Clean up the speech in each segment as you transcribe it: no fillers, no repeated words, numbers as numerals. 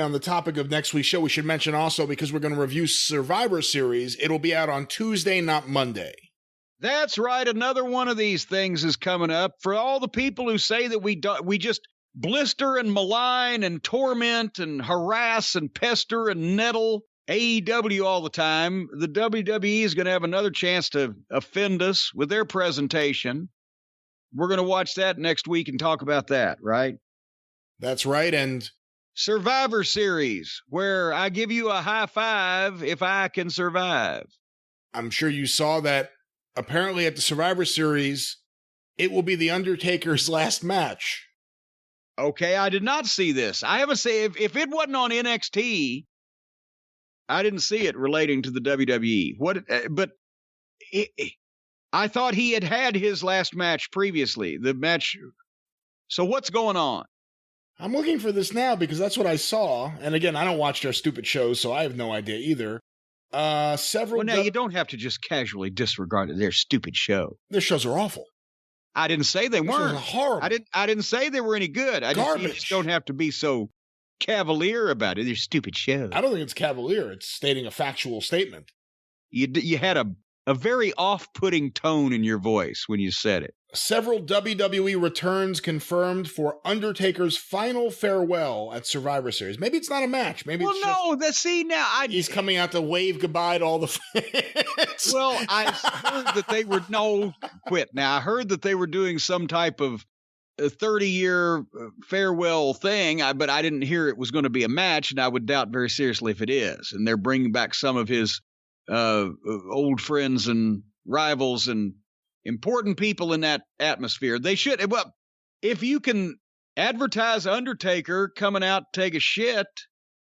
On the topic of next week's show, we should mention also, because we're going to review Survivor Series, it'll be out on Tuesday, not Monday. That's right. Another one of these things is coming up. For all the people who say that we just blister and malign and torment and harass and pester and nettle AEW all the time, the WWE is going to have another chance to offend us with their presentation. We're going to watch that next week and talk about that, right? That's right. And Survivor Series, where I give you a high five if I can survive. I'm sure you saw that apparently at the Survivor Series, it will be The Undertaker's last match. Okay, I did not see this. I haven't seen, if it wasn't on NXT, I didn't see it relating to the WWE. I thought he had his last match previously, the match. So what's going on? I'm looking for this now because that's what I saw. And again, I don't watch their stupid shows, so I have no idea either. Well, now you don't have to just casually disregard their stupid show. Their shows are awful. I didn't say they weren't. Horrible. I didn't say they were any good. You just don't have to be so cavalier about it. They're stupid shows. I don't think it's cavalier. It's stating a factual statement. You had a very off-putting tone in your voice when you said it. Several WWE returns confirmed for Undertaker's final farewell at Survivor Series. Maybe it's not a match. Maybe he's coming out to wave goodbye to all the fans. Well, I heard that they were I heard that they were doing some type of 30-year farewell thing, but I didn't hear it was going to be a match, and I would doubt very seriously if it is. And they're bringing back some of his old friends and rivals and important people in that atmosphere. They should. Well, if you can advertise Undertaker coming out to take a shit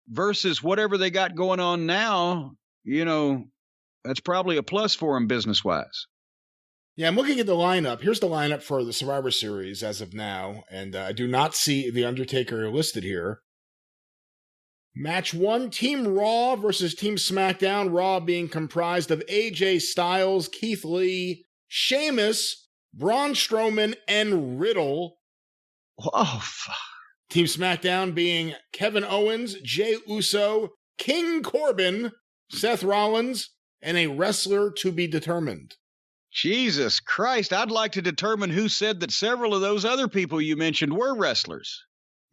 versus whatever they got going on now, that's probably a plus for him business-wise. Yeah, I'm looking at the lineup. Here's the lineup for the Survivor Series as of now, and I do not see the Undertaker listed here. Match 1, Team Raw versus Team SmackDown. Raw being comprised of AJ Styles, Keith Lee, Sheamus, Braun Strowman, and Riddle. Oh, fuck. Team SmackDown being Kevin Owens, Jey Uso, King Corbin, Seth Rollins, and a wrestler to be determined. Jesus Christ, I'd like to determine who said that several of those other people you mentioned were wrestlers.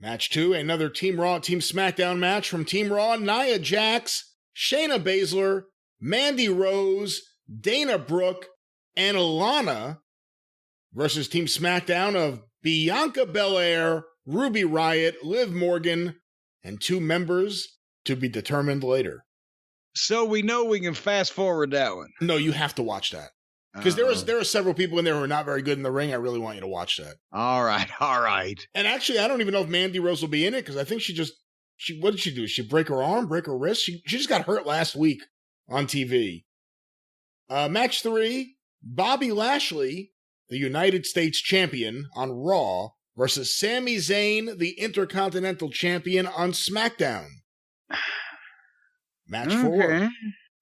Match 2, another Team Raw, Team SmackDown match from Team Raw, Nia Jax, Shayna Baszler, Mandy Rose, Dana Brooke, and Alana versus Team SmackDown of Bianca Belair, Ruby Riott, Liv Morgan, and 2 members to be determined later. So we know we can fast forward that one. No, you have to watch that. Because there are several people in there who are not very good in the ring. I really want you to watch that. All right. And actually, I don't even know if Mandy Rose will be in it, because I think what did she do? She break her arm, break her wrist? She just got hurt last week on TV. Match 3, Bobby Lashley, the United States Champion on Raw, versus Sami Zayn, the Intercontinental Champion on SmackDown. Match 4.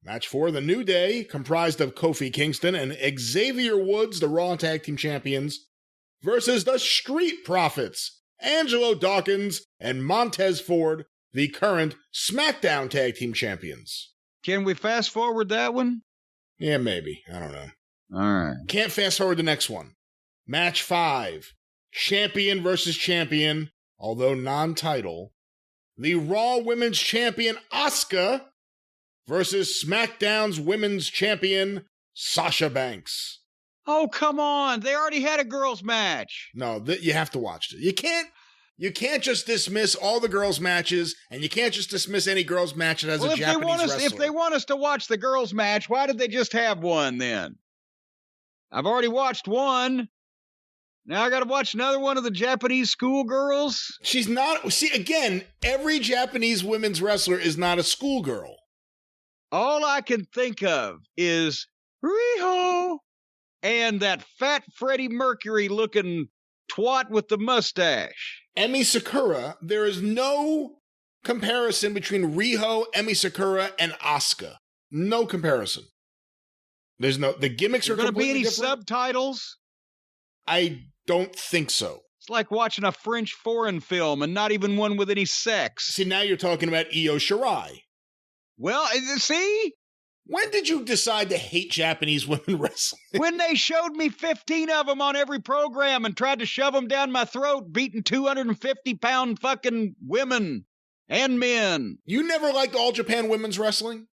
Match 4, The New Day, comprised of Kofi Kingston and Xavier Woods, the Raw Tag Team Champions, versus the Street Profits, Angelo Dawkins and Montez Ford, the current SmackDown Tag Team Champions. Can we fast forward that one? Yeah, maybe. I don't know. All right. Can't fast forward the next one. Match 5, Champion versus Champion, although non-title, the Raw Women's Champion Asuka versus SmackDown's Women's Champion Sasha Banks. Oh, come on. They already had a girls' match. No, you have to watch it. You can't just dismiss all the girls' matches, and you can't just dismiss any girls' match that has a Japanese wrestler. If they want us to watch the girls' match, why did they just have one then? I've already watched one. Now I got to watch another one of the Japanese schoolgirls? She's not... See, again, every Japanese women's wrestler is not a schoolgirl. All I can think of is Riho and that fat Freddie Mercury-looking twat with the mustache. Emi Sakura. There is no comparison between Riho, Emi Sakura, and Asuka. No comparison. The gimmicks are completely different. Are going to be any subtitles? I don't think so. It's like watching a French foreign film and not even one with any sex. See, now you're talking about Io Shirai. Well, see? When did you decide to hate Japanese women wrestling? When they showed me 15 of them on every program and tried to shove them down my throat, beating 250-pound fucking women and men. You never liked All Japan Women's Wrestling?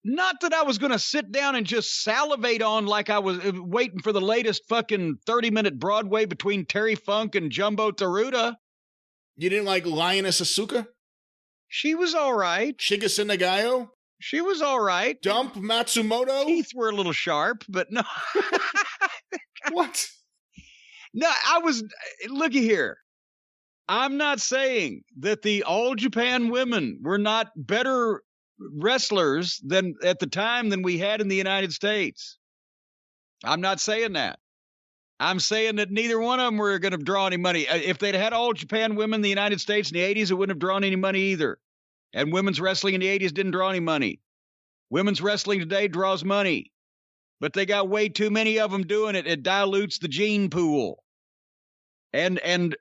Not that I was going to sit down and just salivate on like I was waiting for the latest fucking 30-minute Broadway between Terry Funk and Jumbo Tsuruta. You didn't like Lioness Asuka? She was all right. Shigase Nagayo? She was all right. Dump Matsumoto? Teeth were a little sharp, but no. What? No, looky here. I'm not saying that the All Japan women were not better wrestlers than at the time than we had in the United States. I'm not saying that. I'm saying that neither one of them were going to draw any money. If they'd had All Japan women in the United States in the 80s, it wouldn't have drawn any money either. And women's wrestling in the 80s didn't draw any money. Women's wrestling today draws money. But they got way too many of them doing it. It dilutes the gene pool. And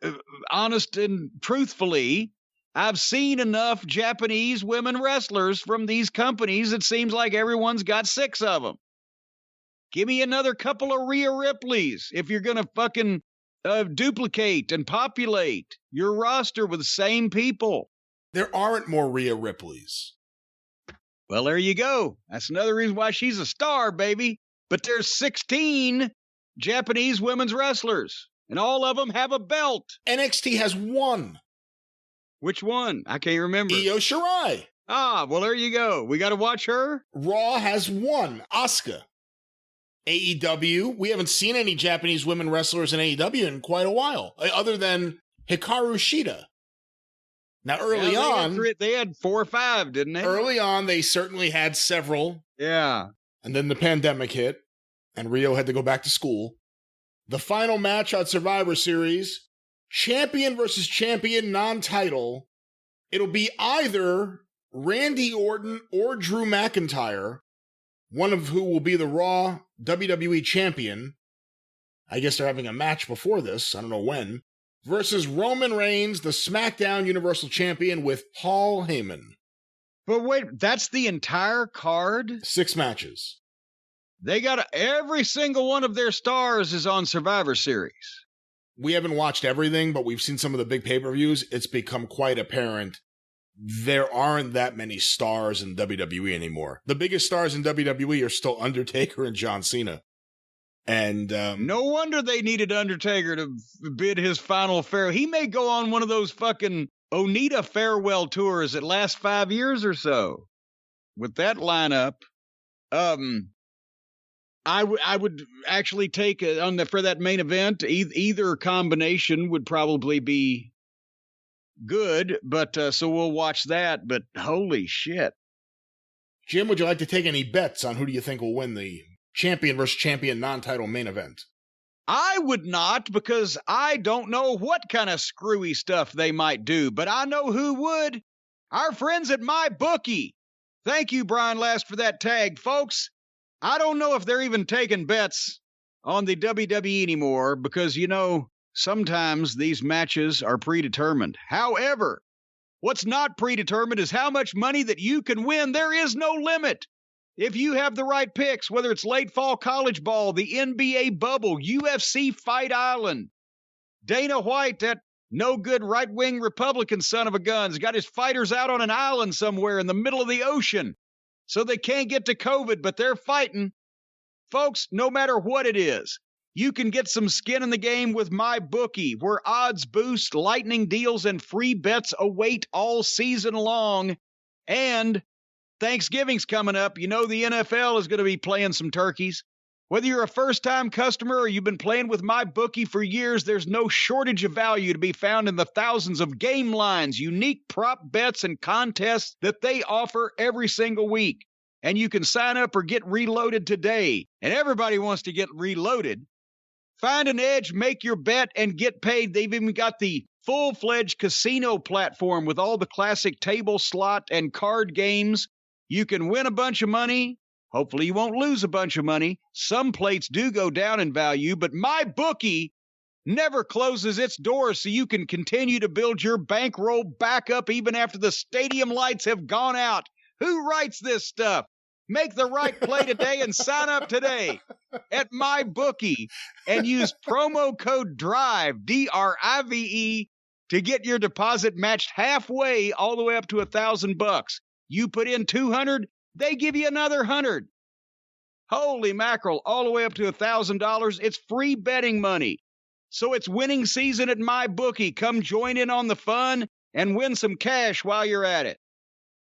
honest and truthfully, I've seen enough Japanese women wrestlers from these companies. It seems like everyone's got 6 of them. Give me another couple of Rhea Ripleys if you're going to fucking duplicate and populate your roster with the same people. There aren't more Rhea Ripleys. Well, there you go. That's another reason why she's a star, baby. But there's 16 Japanese women's wrestlers, and all of them have a belt. NXT has 1. Which one? I can't remember. Io Shirai. Ah, well, there you go. We got to watch her. Raw has 1. Asuka. AEW, we haven't seen any Japanese women wrestlers in AEW in quite a while, other than Hikaru Shida. Now, early on... They had 4 or 5, didn't they? Early on, they certainly had several. Yeah. And then the pandemic hit, and Rio had to go back to school. The final match on Survivor Series, champion versus champion, non-title. It'll be either Randy Orton or Drew McIntyre, one of who will be the Raw WWE champion. I guess they're having a match before this, I don't know when, versus Roman Reigns, the SmackDown Universal Champion, with Paul Heyman. But wait, that's the entire card? 6 matches. They got every single one of their stars is on Survivor Series. We haven't watched everything, but we've seen some of the big pay-per-views. It's become quite apparent there aren't that many stars in WWE anymore. The biggest stars in WWE are still Undertaker and John Cena. And no wonder they needed Undertaker to bid his final farewell. He may go on one of those fucking Onita farewell tours that last 5 years or so. With that lineup, I would actually take for that main event. Either combination would probably be good, but so we'll watch that. But holy shit, Jim, would you like to take any bets on who do you think will win the champion versus champion non-title main event? I would not, because I don't know what kind of screwy stuff they might do, but I know who would. Our friends at MyBookie. Thank you, Brian Last, for that tag, folks. I don't know if they're even taking bets on the WWE anymore, because, you know, sometimes these matches are predetermined. However, what's not predetermined is how much money that you can win. There is no limit. If you have the right picks, whether it's late fall college ball, the NBA bubble, UFC Fight Island, Dana White, that no good right-wing Republican son of a gun, has got his fighters out on an island somewhere in the middle of the ocean so they can't get to COVID, but they're fighting. Folks, no matter what it is, you can get some skin in the game with MyBookie, where odds boost, lightning deals, and free bets await all season long. And Thanksgiving's coming up. You know the NFL is going to be playing some turkeys. Whether you're a first-time customer or you've been playing with MyBookie for years, there's no shortage of value to be found in the thousands of game lines, unique prop bets, and contests that they offer every single week. And you can sign up or get reloaded today. And everybody wants to get reloaded. Find an edge, make your bet, and get paid. They've even got the full-fledged casino platform with all the classic table, slot, and card games. You can win a bunch of money. Hopefully you won't lose a bunch of money. Some plates do go down in value, but MyBookie never closes its doors so you can continue to build your bankroll back up even after the stadium lights have gone out. Who writes this stuff? Make the right play today and sign up today at MyBookie and use promo code DRIVE, DRIVE, to get your deposit matched halfway all the way up to $1,000. You put in 200, they give you another 100. Holy mackerel, all the way up to $1,000. It's free betting money. So it's winning season at MyBookie. Come join in on the fun and win some cash while you're at it.